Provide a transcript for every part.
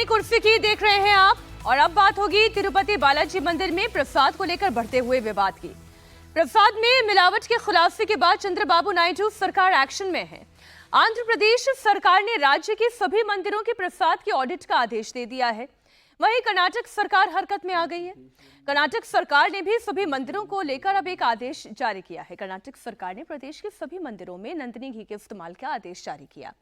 कुर्सी की देख रहे हैं आप। और अब बात होगी तिरुपति बालाजी मंदिर में प्रसाद को लेकर बढ़ते हुए विवाद की। प्रसाद में मिलावट के खुलासे के बाद चंद्रबाबू नायडू सरकार एक्शन में है। आंध्र प्रदेश सरकार ने राज्य के सभी मंदिरों के प्रसाद के ऑडिट का आदेश दे दिया है। वहीं कर्नाटक सरकार हरकत में आ गई है। कर्नाटक सरकार ने भी सभी मंदिरों को लेकर अब एक आदेश जारी किया है। कर्नाटक सरकार ने प्रदेश के सभी मंदिरों में नंदिनी घी के इस्तेमाल का आदेश जारी किया।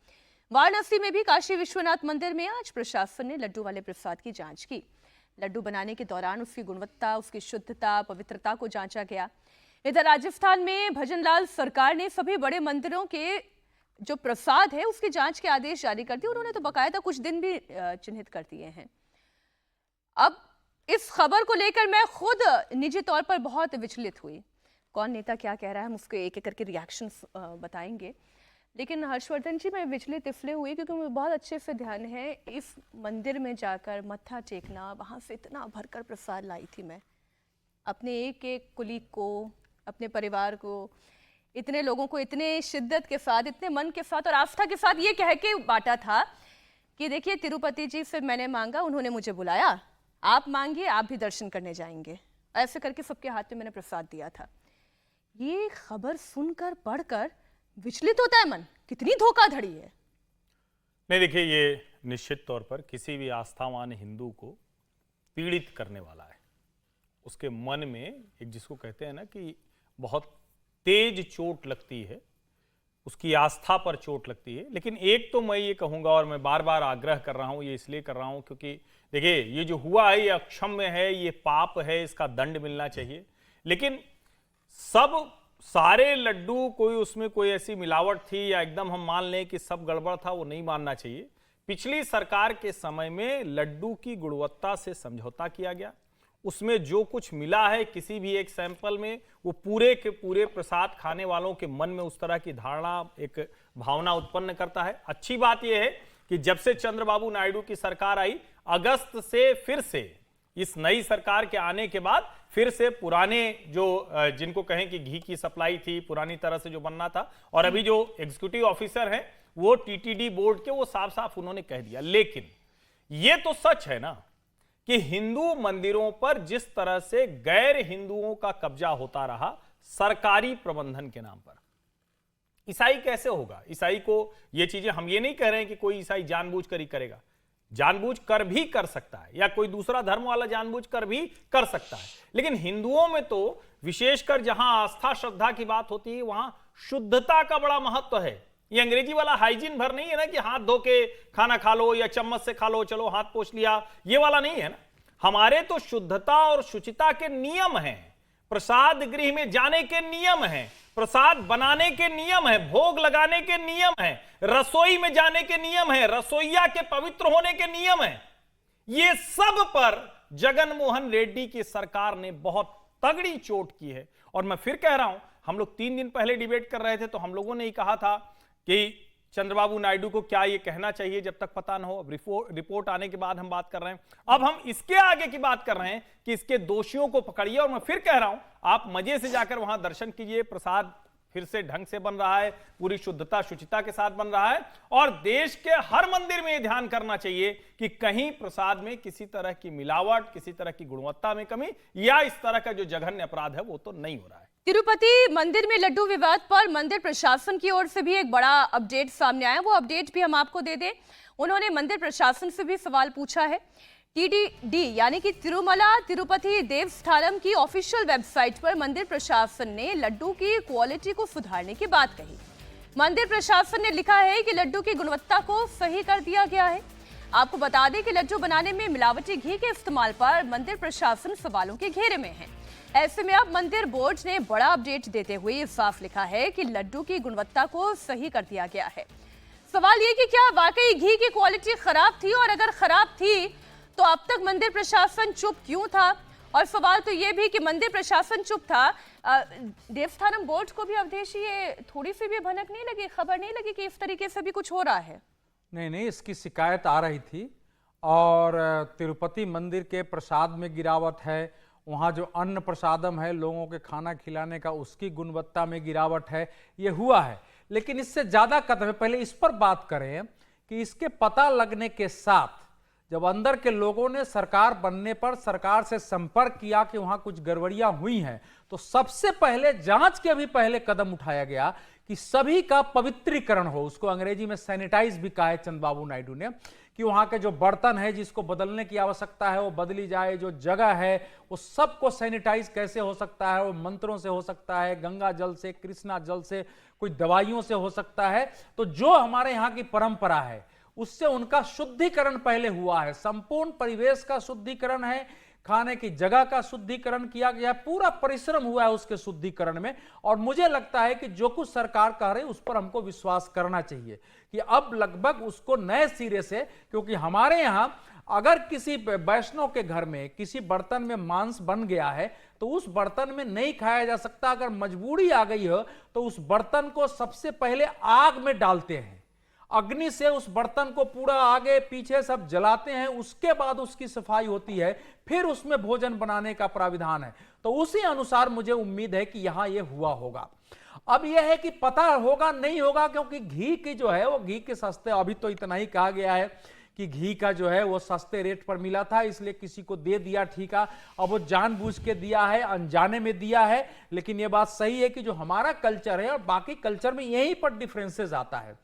वाराणसी में भी काशी विश्वनाथ मंदिर में आज प्रशासन ने लड्डू वाले प्रसाद की जांच की। लड्डू बनाने के दौरान उसकी गुणवत्ता, उसकी शुद्धता, पवित्रता को जांचा गया। इधर राजस्थान में भजनलाल सरकार ने सभी बड़े मंदिरों के जो प्रसाद है उसकी जांच के आदेश जारी कर दिए। उन्होंने तो बकायदा कुछ दिन भी चिन्हित कर दिए हैं। अब इस खबर को लेकर मैं खुद निजी तौर पर बहुत विचलित हुई। कौन नेता क्या कह रहा है हम उसके एक एक करके रिएक्शन बताएंगे। लेकिन हर्षवर्धन जी, मैं विचलित इसलिए हुई क्योंकि मुझे बहुत अच्छे से ध्यान है इस मंदिर में जाकर मत्था टेकना, वहाँ से इतना भरकर प्रसाद लाई थी मैं अपने एक एक कुलीग को, अपने परिवार को, इतने लोगों को इतने शिद्दत के साथ, इतने मन के साथ और आस्था के साथ ये कह के बांटा था कि देखिए तिरुपति जी से मैंने मांगा, उन्होंने मुझे बुलाया, आप मांगिए, आप भी दर्शन करने जाएंगे। ऐसे करके सबके हाथ में मैंने प्रसाद दिया था। ये खबर सुनकर पढ़कर विचलित होता है मन। कितनी धोखाधड़ी है। नहीं, देखिए, ये निश्चित तौर पर किसी भी आस्थावान हिंदू को पीड़ित करने वाला है। उसके मन में एक, जिसको कहते हैं ना कि बहुत तेज चोट लगती है, उसकी आस्था पर चोट लगती है। लेकिन एक तो मैं ये कहूंगा, और मैं बार बार आग्रह कर रहा हूं, ये इसलिए कर रहा हूं क्योंकि देखिए ये जो हुआ है ये अक्षम्य है, ये पाप है, इसका दंड मिलना चाहिए। लेकिन सारे लड्डू, कोई उसमें कोई ऐसी मिलावट थी या एकदम हम मान लें कि सब गड़बड़ था, वो नहीं मानना चाहिए। पिछली सरकार के समय में लड्डू की गुणवत्ता से समझौता किया गया। उसमें जो कुछ मिला है किसी भी एक सैंपल में, वो पूरे के पूरे प्रसाद खाने वालों के मन में उस तरह की धारणा, एक भावना उत्पन्न करता है। अच्छी बात यह है कि जब से चंद्रबाबू नायडू की सरकार आई, अगस्त से फिर से, इस नई सरकार के आने के बाद फिर से पुराने जो जिनको कहें कि घी की सप्लाई थी, पुरानी तरह से जो बनना था, और अभी जो एग्जीक्यूटिव ऑफिसर हैं वो टीटीडी बोर्ड के, वो साफ साफ उन्होंने कह दिया। लेकिन ये तो सच है ना कि हिंदू मंदिरों पर जिस तरह से गैर हिंदुओं का कब्जा होता रहा सरकारी प्रबंधन के नाम पर, ईसाई कैसे होगा? ईसाई को ये चीजें, हम ये नहीं कह रहे हैं कि कोई ईसाई जानबूझकर ही करेगा, जानबूझ कर भी कर सकता है, या कोई दूसरा धर्म वाला जानबूझ कर भी कर सकता है। लेकिन हिंदुओं में तो विशेषकर जहां आस्था श्रद्धा की बात होती है, वहां शुद्धता का बड़ा महत्व है। ये अंग्रेजी वाला हाइजीन भर नहीं है ना कि हाथ धो के खाना खा लो या चम्मच से खा लो, चलो हाथ पोंछ लिया, ये वाला नहीं है ना। हमारे तो शुद्धता और शुचिता के नियम हैं, प्रसाद गृह में जाने के नियम हैं, प्रसाद बनाने के नियम है, भोग लगाने के नियम है, रसोई में जाने के नियम है, रसोईया के पवित्र होने के नियम है। ये सब पर जगन मोहन रेड्डी की सरकार ने बहुत तगड़ी चोट की है। और मैं फिर कह रहा हूं, हम लोग 3 दिन पहले डिबेट कर रहे थे तो हम लोगों ने ही कहा था कि चंद्रबाबू नायडू को क्या ये कहना चाहिए जब तक पता ना हो। अब रिपोर्ट आने के बाद हम बात कर रहे हैं। अब हम इसके आगे की बात कर रहे हैं कि इसके दोषियों को पकड़िए। और मैं फिर कह रहा हूं, आप मजे से जाकर वहां दर्शन कीजिए। प्रसाद फिर से ढंग से बन रहा है, पूरी शुद्धता शुचिता के साथ बन रहा है। और देश के हर मंदिर में यह ध्यान करना चाहिए कि कहीं प्रसाद में किसी तरह की मिलावट, किसी तरह की गुणवत्ता में कमी या इस तरह का जो जघन्य अपराध है वो तो नहीं हो रहा है। तिरुपति मंदिर में लड्डू विवाद पर मंदिर प्रशासन की ओर से भी एक बड़ा अपडेट सामने आया। वो अपडेट भी हम आपको दे दें। उन्होंने मंदिर प्रशासन से भी सवाल पूछा है। टीटीडी यानी कि तिरुमला तिरुपति देवस्थानम की ऑफिशियल वेबसाइट पर मंदिर प्रशासन ने लड्डू की क्वालिटी को सुधारने की बात कही। मंदिर प्रशासन ने लिखा है कि लड्डू की गुणवत्ता को सही कर दिया गया है। आपको बता दें कि लड्डू बनाने में मिलावटी घी के इस्तेमाल पर मंदिर प्रशासन सवालों के घेरे में है। ऐसे में अब मंदिर बोर्ड ने बड़ा अपडेट देते हुए साफ लिखा है कि लड्डू की गुणवत्ता को सही कर दिया गया है। सवाल ये कि क्या वाकई घी की क्वालिटी खराब थी, और अगर खराब थी तो अब तक मंदिर प्रशासन चुप क्यों था? और सवाल तो ये भी कि मंदिर प्रशासन चुप था, देवस्थानम बोर्ड को भी अवधेश ये थोड़ी सी भी भनक नहीं लगी, खबर नहीं लगी कि इस तरीके से भी कुछ हो रहा है? नहीं, इसकी शिकायत आ रही थी। और तिरुपति मंदिर के प्रसाद में गिरावट है, वहाँ जो अन्न प्रसादम है, लोगों के खाना खिलाने का, उसकी गुणवत्ता में गिरावट है, ये हुआ है। लेकिन इससे ज़्यादा कदम है, पहले इस पर बात करें कि इसके पता लगने के साथ जब अंदर के लोगों ने सरकार बनने पर सरकार से संपर्क किया कि वहां कुछ गड़बड़ियां हुई हैं, तो सबसे पहले जांच के भी पहले कदम उठाया गया कि सभी का पवित्रीकरण हो। उसको अंग्रेजी में सैनिटाइज भी कहा है चंद्रबाबू नायडू ने, कि वहां के जो बर्तन है जिसको बदलने की आवश्यकता है वो बदली जाए, जो जगह है वो सबको सैनिटाइज कैसे हो सकता है, वो मंत्रों से हो सकता है, गंगा जल से, कृष्णा जल से, कोई दवाइयों से हो सकता है। तो जो हमारे यहाँ की परंपरा है उससे उनका शुद्धिकरण पहले हुआ है। संपूर्ण परिवेश का शुद्धिकरण है, खाने की जगह का शुद्धिकरण किया गया, पूरा परिश्रम हुआ है उसके शुद्धिकरण में। और मुझे लगता है कि जो कुछ सरकार कह रही है उस पर हमको विश्वास करना चाहिए कि अब लगभग उसको नए सिरे से, क्योंकि हमारे यहां अगर किसी वैष्णव के घर में किसी बर्तन में मांस बन गया है तो उस बर्तन में नहीं खाया जा सकता। अगर मजबूरी आ गई हो तो उस बर्तन को सबसे पहले आग में डालते हैं, अग्नि से उस बर्तन को पूरा आगे पीछे सब जलाते हैं, उसके बाद उसकी सफाई होती है, फिर उसमें भोजन बनाने का प्राविधान है। तो उसी अनुसार मुझे उम्मीद है कि यहां यह हुआ होगा। अब यह है कि पता होगा नहीं होगा, क्योंकि घी की जो है वो घी के सस्ते, अभी तो इतना ही कहा गया है कि घी का जो है वो सस्ते रेट पर मिला था इसलिए किसी को दे दिया, ठीक है। अब वो जानबूझ के दिया है, अनजाने में दिया है। लेकिन ये बात सही है कि जो हमारा कल्चर है और बाकी कल्चर में यहीं पर डिफरेंसेस आता है।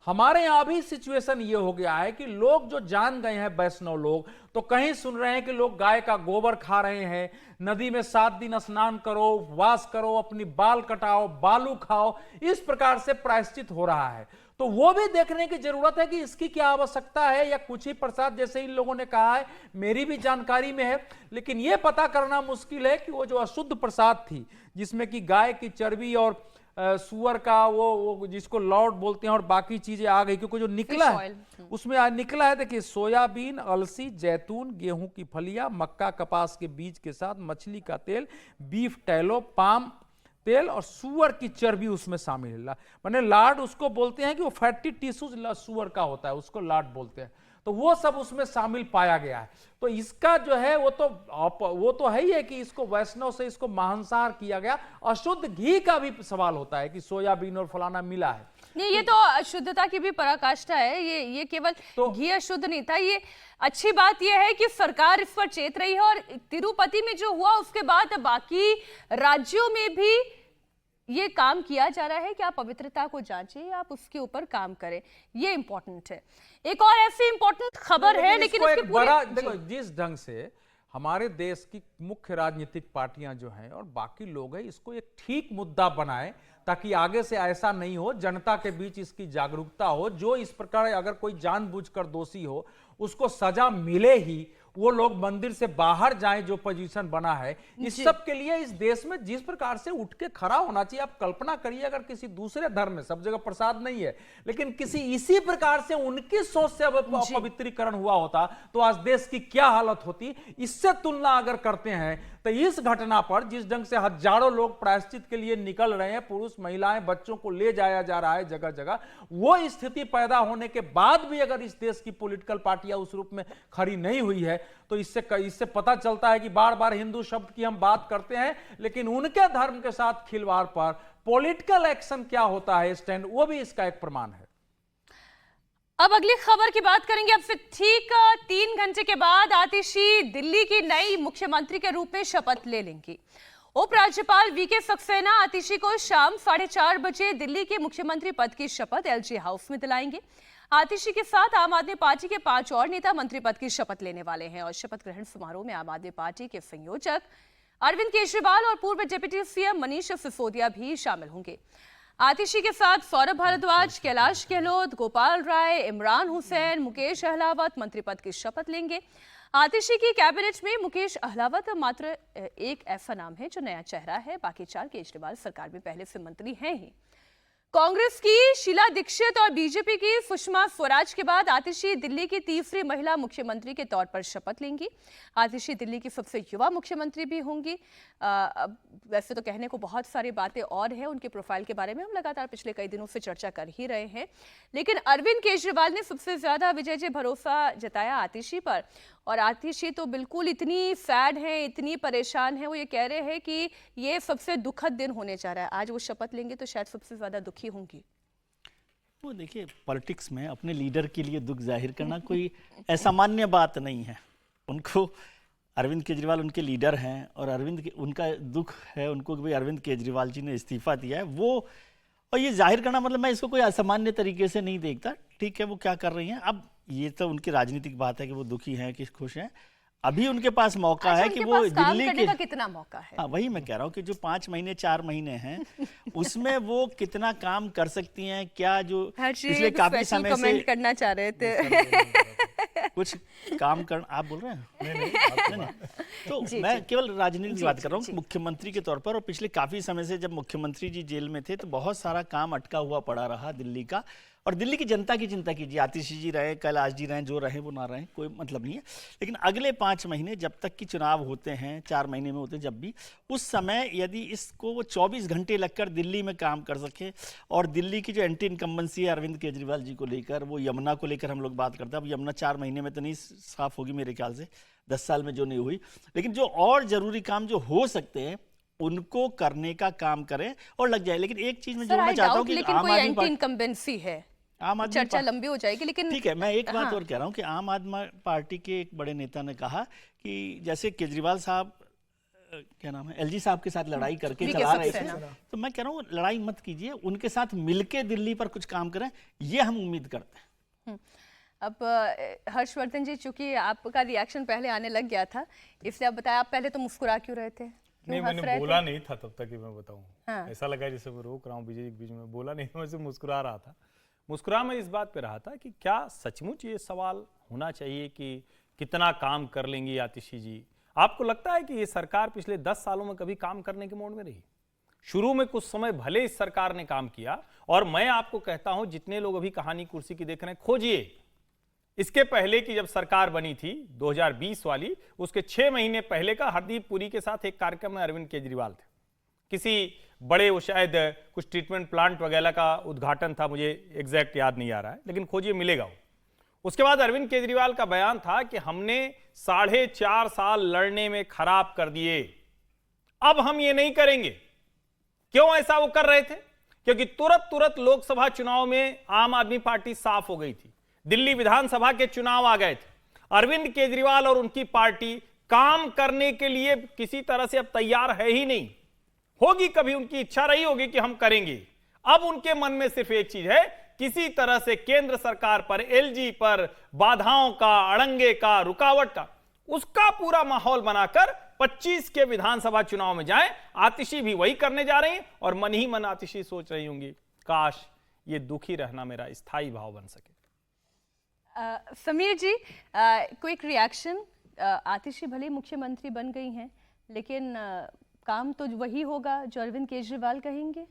हमारे यहां भी सिचुएशन ये हो गया है कि लोग जो जान गए हैं, वैष्णव लोग, तो कहीं सुन रहे हैं कि लोग गाय का गोबर खा रहे हैं, नदी में 7 दिन स्नान करो, उपवास करो, अपनी बाल कटाओ, बालू खाओ, इस प्रकार से प्रायश्चित हो रहा है। तो वो भी देखने की जरूरत है कि इसकी क्या आवश्यकता है, या कुछ ही प्रसाद जैसे इन लोगों ने कहा है, मेरी भी जानकारी में है। लेकिन यह पता करना मुश्किल है कि वो जो अशुद्ध प्रसाद थी जिसमें कि गाय की चर्बी और सुअर का वो जिसको लौट बोलते हैं और बाकी चीजें आ गई, क्योंकि जो निकला है उसमें निकला है, देखिए, सोयाबीन, अलसी, जैतून, गेहूं की फलियां, मक्का, कपास के बीज के साथ मछली का तेल, बीफ टैलो, पाम तेल और सुअर की चर्बी उसमें शामिल है। माने लाड उसको बोलते हैं कि वो फैटी टिश्यूज सुअर का होता है, उसको लाड बोलते हैं। तो वो सब उसमें शामिल पाया गया है। तो इसका जो है वो तो है ही है कि इसको वैष्णव से इसको मांसाहार किया गया। अशुद्ध घी का भी सवाल होता है कि सोयाबीन और फलाना मिला है। नहीं, ये तो अशुद्धता की भी पराकाष्ठा है। ये केवल घी अशुद्ध नहीं था। ये अच्छी बात ये है कि सरकार इस पर चेत रही है, और तिरुपति में जो हुआ उसके बाद बाकी राज्यों में भी ये काम किया जा रहा है कि आप पवित्रता को जांचें, आप उसके ऊपर काम करें। ये इंपॉर्टेंट है। एक और ऐसी इंपॉर्टेंट खबर है, लेकिन इसकी बड़ा देखो, जिस ढंग से हमारे देश की मुख्य राजनीतिक पार्टियां जो हैं और बाकी लोग हैं, इसको एक ठीक मुद्दा बनाएं ताकि आगे से ऐसा नहीं हो, जनता के बीच इसकी जागरूकता हो। जो इस प्रकार अगर कोई जानबूझकर दोषी हो उसको सजा मिले ही, वो लोग मंदिर से बाहर जाएं, जो पोजीशन बना है। इस सब के लिए इस देश में जिस प्रकार से उठ के खड़ा होना चाहिए, आप कल्पना करिए अगर किसी दूसरे धर्म में, सब जगह प्रसाद नहीं है, लेकिन किसी इसी प्रकार से उनकी सोच से अपवित्रीकरण हुआ होता तो आज देश की क्या हालत होती। इससे तुलना अगर करते हैं तो इस घटना पर जिस ढंग से हजारों लोग प्रायश्चित के लिए निकल रहे हैं, पुरुष, महिलाएं, बच्चों को ले जाया जा रहा है जगह जगह, वो स्थिति पैदा होने के बाद भी अगर इस देश की पॉलिटिकल पार्टियां उस रूप में खड़ी नहीं हुई है, तो इससे पता चलता है कि बार बार हिंदू शब्द की हम बात करते हैं, लेकिन उनके धर्म के साथ खिलवाड़ पर पॉलिटिकल एक्शन क्या होता है, स्टैंड, वो भी इसका एक प्रमाण है। अब अगली खबर की बात करेंगे। अब फिर ठीक 3 घंटे के बाद आतिशी दिल्ली की नई मुख्यमंत्री के रूप में शपथ ले लेंगी। उपराज्यपाल वीके सक्सेना आतिशी को शाम 4:30 बजे दिल्ली के मुख्यमंत्री पद की शपथ एलजी हाउस में दिलाएंगे। आतिशी के साथ आम आदमी पार्टी के 5 और नेता मंत्री पद की शपथ लेने वाले हैं, और शपथ ग्रहण समारोह में आम आदमी पार्टी के संयोजक अरविंद केजरीवाल और पूर्व डिप्टी सीएम मनीष सिसोदिया भी शामिल होंगे। आतिशी के साथ सौरभ भारद्वाज, कैलाश गहलोत, गोपाल राय, इमरान हुसैन, मुकेश अहलावत मंत्री पद की शपथ लेंगे। आतिशी की कैबिनेट में मुकेश अहलावत मात्र एक ऐसा नाम है जो नया चेहरा है, बाकी 4 केजरीवाल सरकार में पहले से मंत्री हैं ही। कांग्रेस की शीला दीक्षित और बीजेपी की सुषमा स्वराज के बाद आतिशी दिल्ली की तीसरी महिला मुख्यमंत्री के तौर पर शपथ लेंगी। आतिशी दिल्ली की सबसे युवा मुख्यमंत्री भी होंगी। वैसे तो कहने को बहुत सारी बातें और हैं उनके प्रोफाइल के बारे में, हम लगातार पिछले कई दिनों से चर्चा कर ही रहे हैं, लेकिन अरविंद केजरीवाल ने सबसे ज्यादा विजय जी भरोसा जताया आतिशी पर। और आतिशी तो बिल्कुल इतनी सैड हैं, इतनी परेशान हैं, वो ये कह रहे हैं कि ये सबसे दुखद दिन होने जा रहा है। आज वो शपथ लेंगे तो शायद सबसे ज्यादा दुखी होंगी। वो देखिए, पॉलिटिक्स में अपने लीडर के लिए दुख जाहिर करना कोई असामान्य बात नहीं है। उनको अरविंद केजरीवाल उनके लीडर हैं और उनका दुख है उनको कि भाई अरविंद केजरीवाल जी ने इस्तीफा दिया है वो, और ये जाहिर करना मतलब मैं इसको कोई असामान्य तरीके से नहीं देखता। ठीक है, वो क्या कर रही हैं, अब ये तो उनकी राजनीतिक बात है कि वो दुखी हैं कि खुश हैं। अभी उनके पास मौका है कि वो दिल्ली के का कितना मौका है। हाँ, वही मैं कह रहा हूँ कि जो 5 महीने 4 महीने हैं उसमें वो कितना काम कर सकती हैं, क्या जो पिछले काफी समय से करना चाह रहे थे कुछ काम कर, आप बोल रहे हैं नहीं। तो मैं केवल राजनीति की बात कर रहा हूँ मुख्यमंत्री के तौर पर। और पिछले काफी समय से जब मुख्यमंत्री जी जेल में थे तो बहुत सारा काम अटका हुआ पड़ा रहा दिल्ली का, और दिल्ली की जनता की चिंता कीजिए। आतिशी जी रहे, कैलाश जी रहे, जो रहे वो ना रहे, कोई मतलब नहीं है। लेकिन अगले 5 महीने जब तक कि चुनाव होते हैं, 4 महीने में होते हैं जब भी, उस समय यदि इसको वो 24 घंटे लगकर दिल्ली में काम कर सके, और दिल्ली की जो एंटी इनकम्बेंसी है अरविंद केजरीवाल जी को लेकर, वो यमुना को लेकर हम लोग बात करते हैं। अब यमुना 4 महीने में तो नहीं साफ होगी मेरे ख्याल से, 10 साल में जो नहीं हुई, लेकिन जो और जरूरी काम जो हो सकते हैं उनको करने का काम करें और लग जाए। लेकिन एक चीज मैं जोड़ना चाहता हूँ कि आम आदमी इनकम्बेंसी है, चर्चा लंबी हो जाएगी, लेकिन ठीक है, मैं एक बात और कह रहा हूँ कि आम आदमी पार्टी के एक बड़े नेता ने कहा कि जैसे केजरीवाल साहब, क्या नाम है, एलजी साहब के साथ लड़ाई करके चला रहे थे, तो मैं कह रहा हूँ लड़ाई मत कीजिए, उनके साथ मिलके दिल्ली पर कुछ काम करें, ये हम उम्मीद करते हैं। अब हर्षवर्धन जी, चूंकि आपका रिएक्शन पहले आने लग गया था, इसलिए आप बताया, आप पहले तो मुस्कुरा क्यों रहे थे? नहीं, मैंने बोला नहीं था तब तक कि मैं बताऊं। हाँ। ऐसा लगा जैसे मैं रोक रहा हूँ बीजेपी के बीच में, बोला नहीं, मैं सिर्फ मुस्कुरा रहा था। मुस्कुरा मैं इस बात पे रहा था कि क्या सचमुच ये सवाल होना चाहिए कि कितना काम कर लेंगी आतिशी जी? आपको लगता है कि ये सरकार पिछले 10 सालों में कभी काम करने के मोड में रही? शुरू में कुछ समय भले इस सरकार ने काम किया, और मैं आपको कहता हूं जितने लोग अभी कहानी कुर्सी की देख रहे हैं, खोजिए इसके पहले की जब सरकार बनी थी 2020 वाली, उसके 6 महीने पहले का हरदीप पुरी के साथ एक कार्यक्रम में अरविंद केजरीवाल थे। किसी बड़े, वो शायद कुछ ट्रीटमेंट प्लांट वगैरह का उद्घाटन था, मुझे एग्जैक्ट याद नहीं आ रहा है, लेकिन खोजिए मिलेगा वो। उसके बाद अरविंद केजरीवाल का बयान था कि हमने 4.5 साल लड़ने में खराब कर दिए, अब हम ये नहीं करेंगे। क्यों ऐसा वो कर रहे थे? क्योंकि तुरंत लोकसभा चुनाव में आम आदमी पार्टी साफ हो गई थी, दिल्ली विधानसभा के चुनाव आ गए थे, अरविंद केजरीवाल और उनकी पार्टी काम करने के लिए किसी तरह से अब तैयार है ही नहीं। होगी कभी उनकी इच्छा रही होगी कि हम करेंगे, अब उनके मन में सिर्फ एक चीज है, किसी तरह से केंद्र सरकार पर, एलजी पर बाधाओं का, अड़ंगे का, रुकावट का, उसका पूरा माहौल बनाकर 25 के विधानसभा चुनाव में जाएं। आतिशी भी वही करने जा रही हैं, और मन ही मन आतिशी सोच रही होंगी, काश ये दुखी रहना मेरा स्थायी भाव बन सके। समीर जी, क्विक रिएक्शन। आतिशी भले मुख्यमंत्री बन गई हैं, लेकिन काम तो वही होगा जो अरविंद केजरीवाल कहेंगे।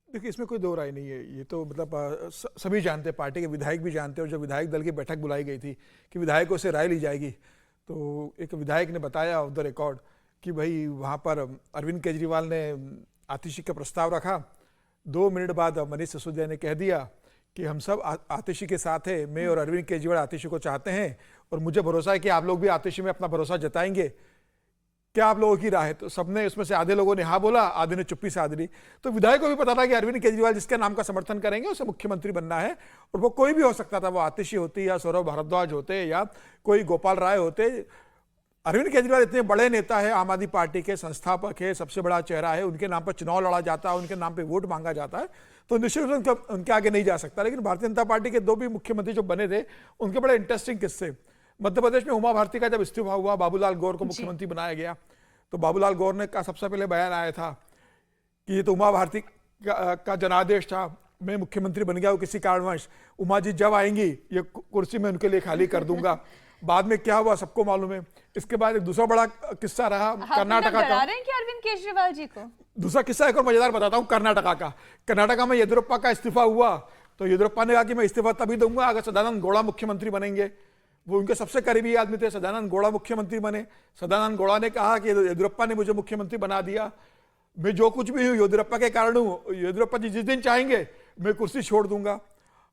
देखिए, इसमें कोई दो राय नहीं है। ये तो मतलब सभी जानते हैं, पार्टी के विधायक भी जानते हैं। और जब विधायक दल की बैठक बुलाई गई थी कि विधायकों से राय ली जाएगी, तो एक विधायक ने बताया ऑफ द रिकॉर्ड कि भाई वहाँ पर अरविंद केजरीवाल ने आतिशी का प्रस्ताव रखा। 2 मिनट बाद मनीष सिसोदिया ने कह दिया कि हम सब आतिशी के साथ है, मैं और अरविंद केजरीवाल आतिशी को चाहते हैं, और मुझे भरोसा है कि आप लोग भी आतिशी में अपना भरोसा जताएंगे। क्या आप लोगों की राय है? तो सबने, उसमें से आधे लोगों ने हाँ बोला, आधे ने चुप्पी साध ली। तो विधायक को भी पता था कि अरविंद केजरीवाल जिसके नाम का समर्थन करेंगे उसे मुख्यमंत्री बनना है, और वो कोई भी हो सकता था। वो आतिशी होती, या सौरभ भारद्वाज होते, या कोई गोपाल राय होते। अरविंद केजरीवाल इतने बड़े नेता है, आम आदमी पार्टी के संस्थापक है, सबसे बड़ा चेहरा है, उनके नाम पर चुनाव लड़ा जाता है, उनके नाम पर वोट मांगा जाता है, तो निश्चित रूप से उनके आगे नहीं जा सकता। लेकिन भारतीय जनता पार्टी के 2 भी मुख्यमंत्री जो बने थे, उनके बड़े इंटरेस्टिंग किस्से। मध्य प्रदेश में उमा भारती का जब इस्तीफा हुआ, बाबूलाल गौर को मुख्यमंत्री बनाया गया, तो बाबूलाल गौर ने का सबसे पहले बयान आया था कि ये तो उमा भारती का जनादेश था, मैं मुख्यमंत्री बन गया हूँ किसी कारणवश, उमा जी जब आएंगी ये कुर्सी मैं उनके लिए खाली कर दूंगा। बाद में क्या हुआ सबको मालूम है। इसके बाद एक दूसरा बड़ा किस्सा रहा कर्नाटका का। अरविंद केजरीवाल जी को दूसरा किस्सा एक और मजेदार बताता हूँ कर्नाटका का। कर्नाटका में येदियुरप्पा का इस्तीफा हुआ, तो येदियुरप्पा ने कहा कि मैं इस्तीफा तभी दूंगा अगर सदानंद गौड़ा मुख्यमंत्री बनेंगे। वो उनके सबसे करीबी आदमी थे, सदानंद गौड़ा मुख्यमंत्री बने। सदानंद गौड़ा ने कहा कि येदियुरप्पा ने मुझे मुख्यमंत्री बना दिया, मैं जो कुछ भी हूँ येदियुरप्पा के कारण हूँ, येदियुरप्पा जी जिस दिन चाहेंगे मैं कुर्सी छोड़ दूंगा।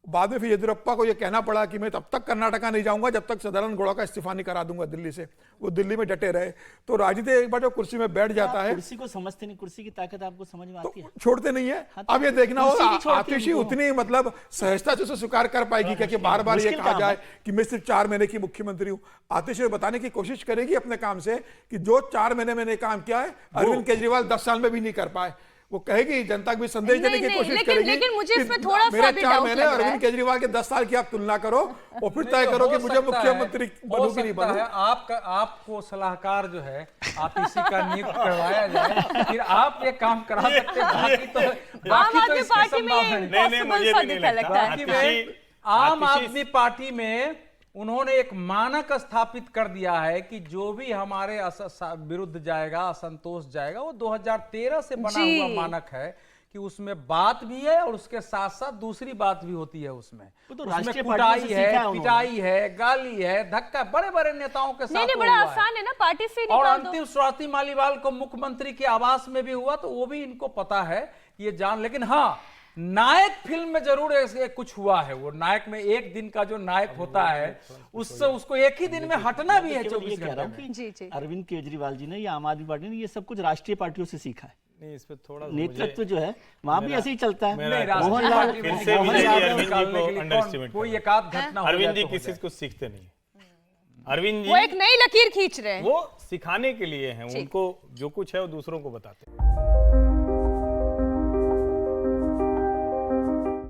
बाद में फिर येदियुरप्पा को ये कहना पड़ा कि मैं तब तक कर्नाटका नहीं जाऊंगा जब तक सदानंद गौड़ा का इस्तीफा नहीं करा दूंगा दिल्ली से। वो दिल्ली में डटे रहे। तो राजनीति एक बार जो कुर्सी में बैठ जाता है, कुर्सी को समझते नहीं, कुर्सी की ताकत आपको समझ में आती है? छोड़ते नहीं है। हाँ, तो अब ये देखना कुर्सी भी होगा छोड़ती आतिशी है उतनी मतलब सहजता से उसे स्वीकार कर पाएगी क्या कि बार बार ये मुश्किल कहा काम जाए है। कि मैं सिर्फ 4 महीने की मुख्यमंत्री हूं। आतिशी बताने की कोशिश करेगी अपने काम से कि जो 4 महीने मैंने काम किया है अरविंद केजरीवाल 10 साल में भी नहीं कर पाए। वो कहेगी, जनता को भी संदेश देने की कोशिश करेगी। लेकिन मुझे कि इसमें थोड़ा मेरे सा भी 4 डाउट महीने लग रहा है। अरविंद केजरीवाल के 10 साल की आप तुलना करो और फिर तय करो कि मुझे मुख्यमंत्री बनूं कि नहीं बनूं। आपको सलाहकार जो है आतिशी का नियुक्त करवाया जाए, फिर आप ये काम करा सकते हैं। बाकी तो आम आदमी इसकी पार्टी में संभावना नहीं। नहीं, इम्पॉसिबल मुझे सा भी नहीं दिखने लगता। लगता है। बाकी में आम आदमी पार्टी में उन्होंने एक मानक स्थापित कर दिया है कि जो भी हमारे विरुद्ध जाएगा, असंतोष जाएगा, वो 2013 से बना जी। हुआ मानक है कि उसमें बात भी है और उसके साथ साथ दूसरी बात भी होती है। उसमें वो तो उसमें राष्ट्रीय कुटाई पार्टियों से है, सीखा है उन्होंने। पिटाई है, गाली है, धक्का, बड़े बड़े नेताओं के साथ नहीं, वो बड़ा हुआ है। आसान है ना, पार्टी से ही और निकाल दो। अंतिम स्वाति मालीवाल को मुख्यमंत्री के आवास में भी हुआ, तो वो भी इनको पता है, ये जान। लेकिन हाँ, नायक फिल्म में जरूर ऐसे कुछ हुआ है। वो नायक में एक दिन का जो नायक होता है, उससे उसको एक ही दिन में हटना भी है। केवल ये 24 कह रहा हूं घंटे में। कि जी, जी। अरविंद केजरीवाल जी ने या आम आदमी पार्टी ने ये सब कुछ राष्ट्रीय पार्टियों से सीखा है। नहीं, इस पे थोड़ा नेतृत्व जो है वहां भी ऐसे ही चलता है। मेरा- नहीं, राष्ट्रीय मोहनलाल पार्टी में फिर से मोहनलाल विजय को जी अरविंद जी निकालने को के लिए underestimate कोई कर एक आध घटना हो अरविंद जाए जी तो हो किसी जाए। को सीखते नहीं। अरविंद वो एक जी नई लकीर खींच रहे हैं। वो सिखाने के लिए हैं, उनको जो कुछ है वो दूसरों को बताते हैं।